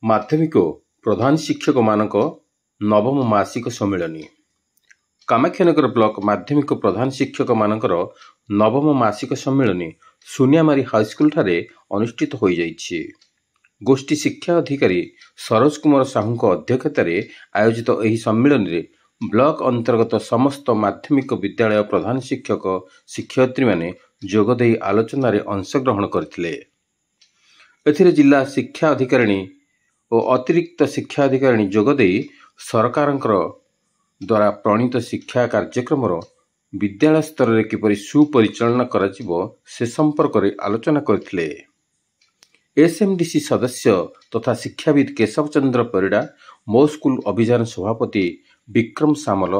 ମାଧ୍ୟମିକ ପ୍ରଧାନ ଶିକ୍ଷକମାନଙ୍କ ନବମ ମାସିକ ସମ୍ମିଳନୀ। କାମାକ୍ଷାନଗର ବ୍ଲକ ମାଧ୍ୟମିକ ପ୍ରଧାନ ଶିକ୍ଷକମାନଙ୍କର ନବମ ମାସିକ ସମ୍ମିଳନୀ ସୁନିଆମାରୀ ହାଇସ୍କୁଲଠାରେ ଅନୁଷ୍ଠିତ ହୋଇଯାଇଛି। ଗୋଷ୍ଠୀ ଶିକ୍ଷା ଅଧିକାରୀ ସରୋଜ କୁମାର ସାହୁଙ୍କ ଅଧ୍ୟକ୍ଷତାରେ ଆୟୋଜିତ ଏହି ସମ୍ମିଳନୀରେ ବ୍ଲକ ଅନ୍ତର୍ଗତ ସମସ୍ତ ମାଧ୍ୟମିକ ବିଦ୍ୟାଳୟ ପ୍ରଧାନ ଶିକ୍ଷକ ଶିକ୍ଷୟିତ୍ରୀମାନେ ଯୋଗଦେଇ ଆଲୋଚନାରେ ଅଂଶଗ୍ରହଣ କରିଥିଲେ। ଏଥିରେ ଜିଲ୍ଲା ଶିକ୍ଷା ଅଧିକାରିଣୀ ଓ ଅତିରିକ୍ତ ଶିକ୍ଷା ଅଧିକାରିଣୀ ଯୋଗଦେଇ ସରକାରଙ୍କ ଦ୍ୱାରା ପ୍ରଣୀତ ଶିକ୍ଷା କାର୍ଯ୍ୟକ୍ରମର ବିଦ୍ୟାଳୟ ସ୍ତରରେ କିପରି ସୁପରିଚାଳନା କରାଯିବ ସେ ସମ୍ପର୍କରେ ଆଲୋଚନା କରିଥିଲେ। ଏସ୍ଏମ୍ଡିସି ସଦସ୍ୟ ତଥା ଶିକ୍ଷାବିତ୍ କେଶବ ଚନ୍ଦ୍ର ପରିଡ଼ା, ମୋ ସ୍କୁଲ ଅଭିଯାନ ସଭାପତି ବିକ୍ରମ ସାମଲ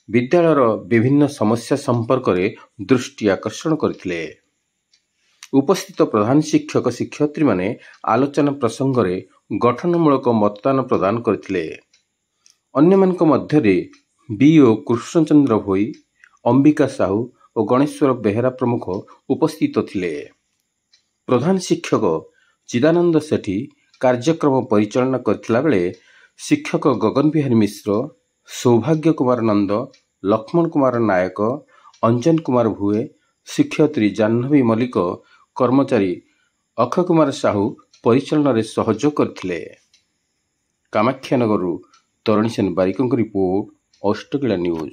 ବିଦ୍ୟାଳୟର ବିଭିନ୍ନ ସମସ୍ୟା ସମ୍ପର୍କରେ ଦୃଷ୍ଟି ଆକର୍ଷଣ କରିଥିଲେ। ଉପସ୍ଥିତ ପ୍ରଧାନ ଶିକ୍ଷକ ଶିକ୍ଷୟିତ୍ରୀମାନେ ଆଲୋଚନା ପ୍ରସଙ୍ଗରେ ଗଠନମୂଳକ ମତଦାନ ପ୍ରଦାନ କରିଥିଲେ। ଅନ୍ୟମାନଙ୍କ ମଧ୍ୟରେ ବିଓ କୃଷ୍ଣଚନ୍ଦ୍ର ଭୋଇ, ଅମ୍ବିକା ସାହୁ ଓ ଗଣେଶ୍ୱର ବେହେରା ପ୍ରମୁଖ ଉପସ୍ଥିତ ଥିଲେ। ପ୍ରଧାନ ଶିକ୍ଷକ ଚିଦାନନ୍ଦ ସେଠୀ କାର୍ଯ୍ୟକ୍ରମ ପରିଚାଳନା କରିଥିଲା ବେଳେ ଶିକ୍ଷକ ଗଗନ ବିହାରୀ ମିଶ୍ର, ସୌଭାଗ୍ୟ କୁମାର ନନ୍ଦ, ଲକ୍ଷ୍ମଣ କୁମାର ନାୟକ, ଅଞ୍ଜନ କୁମାର ଭୁଏ, ଶିକ୍ଷୟିତ୍ରୀ ଜାହ୍ନବୀ ମଲ୍ଲିକ, କର୍ମଚାରୀ ଅକ୍ଷୟ କୁମାର ସାହୁ ପରିଚାଳନାରେ ସହଯୋଗ କରିଥିଲେ। କାମାକ୍ଷାନଗରରୁ ତରୁଣୀ ସେନ ବାରିକଙ୍କ ରିପୋର୍ଟ, ଅଷ୍ଟକିଳା ନ୍ୟୁଜ।